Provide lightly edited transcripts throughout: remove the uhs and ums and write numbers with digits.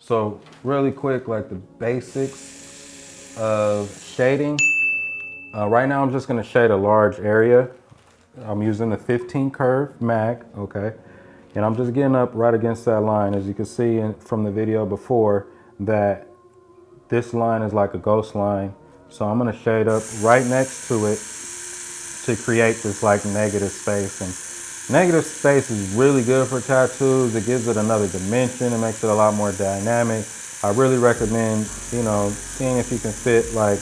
So really quick, like the basics of shading. Right now I'm just gonna shade a large area. I'm using the 15 curve mag, okay? And I'm just getting up right against that line. As you can see from the video before, that this line is like a ghost line. So I'm gonna shade up right next to it to create this like negative space. And negative space is really good for tattoos. It gives it another dimension. It makes it a lot more dynamic. I really recommend, seeing if you can fit like,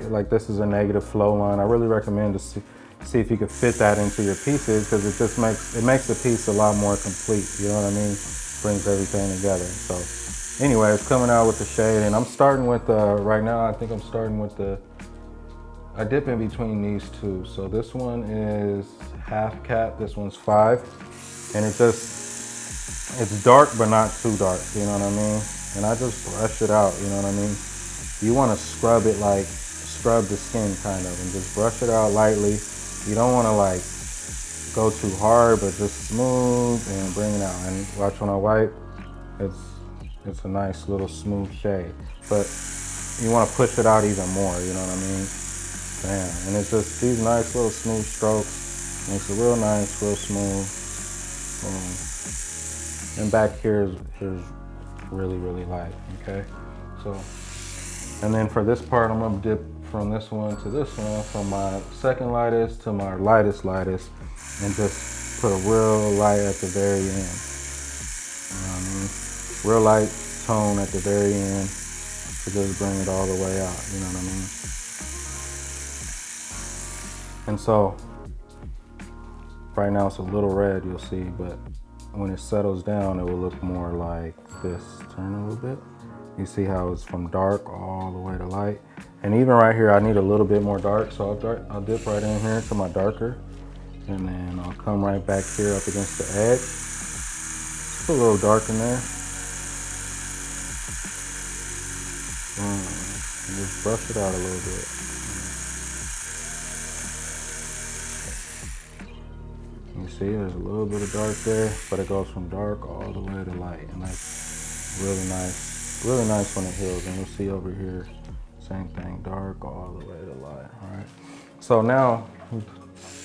like this is a negative flow line. I really recommend to see if you can fit that into your pieces, because it just makes the piece a lot more complete. You know what I mean? Brings everything together. So anyways, coming out with the shade, and I'm starting with, right now, I think I'm starting with I dip in between these two. So this one is half cap, this one's 5. And it's dark, but not too dark, you know what I mean? And I just brush it out, you know what I mean? You wanna scrub it, like scrub the skin kind of, and just brush it out lightly. You don't wanna like go too hard, but just smooth and bring it out. And watch when I wipe, it's a nice little smooth shade. But you wanna push it out even more, you know what I mean? Bam. And it's just these nice little smooth strokes. Makes it real nice, real smooth. And back here is really, really light, okay? So, and then for this part, I'm gonna dip from this one to this one, from my second lightest to my lightest, and just put a real light at the very end. You know what I mean? Real light tone at the very end to just bring it all the way out, you know what I mean? And so, right now it's a little red, you'll see, but when it settles down, it will look more like this. Turn a little bit. You see how it's from dark all the way to light. And even right here, I need a little bit more dark, so I'll dip right in here to my darker, and then I'll come right back here up against the edge. Just a little dark in there. And just brush it out a little bit. You see, there's a little bit of dark there, but it goes from dark all the way to light, and that's really nice when it heals. And you'll see over here, same thing, dark all the way to light. All right. So now we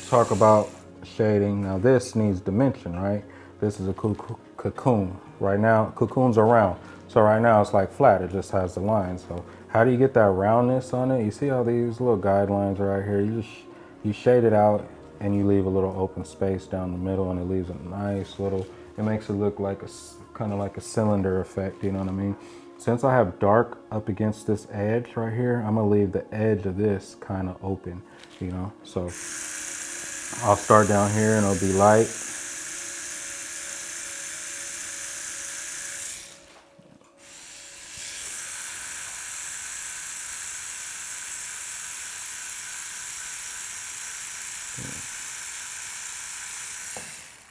talk about shading. Now this needs dimension, right? This is a cocoon. Right now, cocoons are round. So right now it's like flat. It just has the lines. So how do you get that roundness on it? You see how these little guidelines are right here? You shade it out, and you leave a little open space down the middle, and it leaves a nice little, it makes it look like kind of like a cylinder effect, you know what I mean? Since I have dark up against this edge right here, I'm gonna leave the edge of this kind of open, you know? So I'll start down here and it'll be light.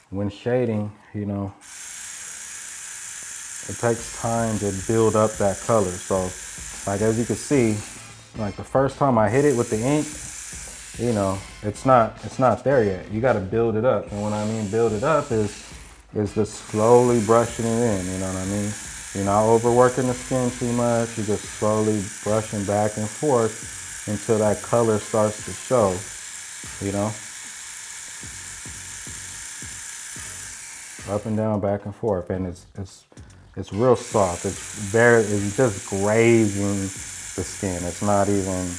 When shading, it takes time to build up that color. So like, as you can see, like the first time I hit it with the ink, it's not there yet. You got to build it up. And when I mean build it up is just slowly brushing it in, you know what I mean? You're not overworking the skin too much. You're just slowly brushing back and forth until that color starts to show, you know? Up and down, back and forth, and it's real soft. It's just grazing the skin. It's not even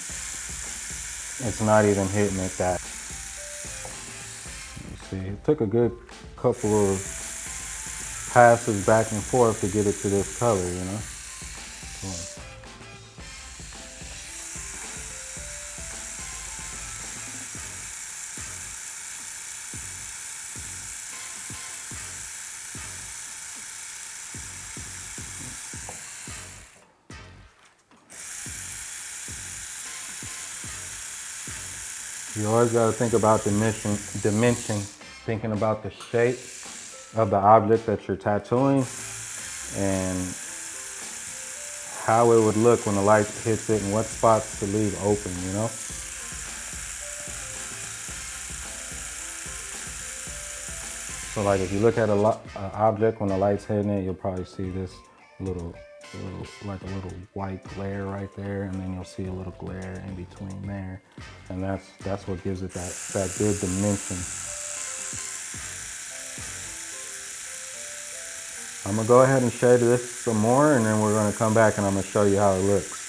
hitting it that. You see, it took a good couple of passes back and forth to get it to this color, you know. You always got to think about dimension, thinking about the shape of the object that you're tattooing and how it would look when the light hits it and what spots to leave open, you know? So like if you look at an object when the light's hitting it, you'll probably see this like a little white glare right there, and then you'll see a little glare in between there, and that's what gives it that good dimension. I'm gonna go ahead and shade this some more, and then we're gonna come back and I'm gonna show you how it looks.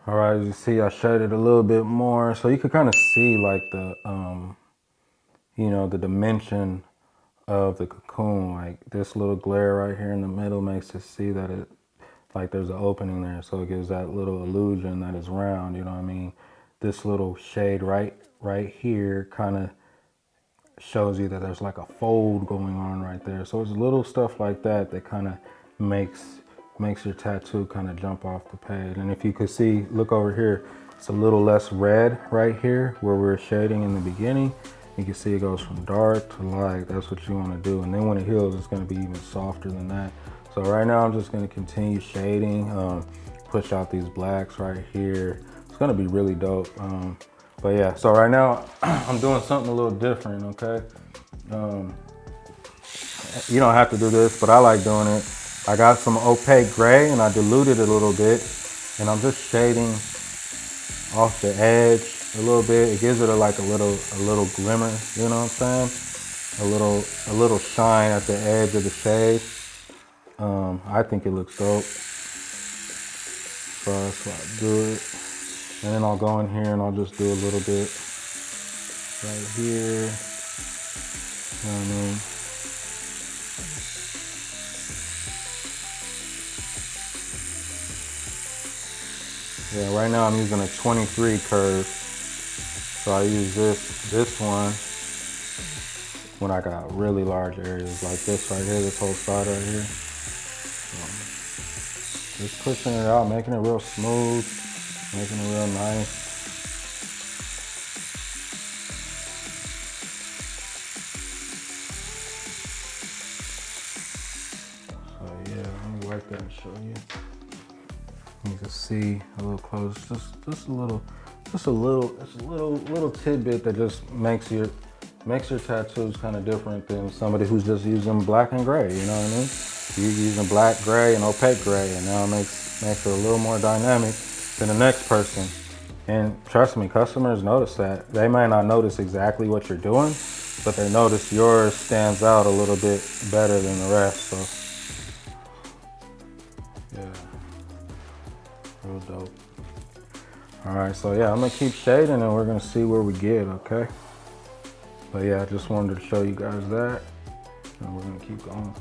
All right, as you see, I shaded a little bit more, so you can kind of see like the, you know, the dimension of the cocoon. Like this little glare right here in the middle makes it see that it, like there's an opening there, so it gives that little illusion that it's round. You know what I mean? This little shade right here kind of shows you that there's like a fold going on right there. So it's little stuff like that that kind of makes your tattoo kind of jump off the page. And if you could see, look over here, it's a little less red right here where we're shading in the beginning. You can see it goes from dark to light. That's what you want to do. And then when it heals, it's going to be even softer than that. So right now I'm just going to continue shading, push out these blacks right here. It's going to be really dope. But yeah, so right now I'm doing something a little different, okay? You don't have to do this, but I like doing it. I got some opaque gray and I diluted it a little bit, and I'm just shading off the edge a little bit. It gives it a little glimmer, you know what I'm saying? A little shine at the edge of the shade. I think it looks dope. So that's why I do it. And then I'll go in here and I'll just do a little bit right here. You know what I mean? Yeah, right now I'm using a 23 curve. So I use this one when I got really large areas like this right here, this whole side right here. Just pushing it out, making it real smooth, making it real nice. So yeah, let me wipe that and show you. You can see a little close, just a little tidbit that just makes your tattoos kind of different than somebody who's just using black and gray. You know what I mean? You're using black, gray, and opaque gray, and now it makes it a little more dynamic than the next person. And trust me, customers notice that. They might not notice exactly what you're doing, but they notice yours stands out a little bit better than the rest. So yeah, real dope. All right, so yeah, I'm gonna keep shading and we're gonna see where we get, okay? But yeah, I just wanted to show you guys that, and we're gonna keep going.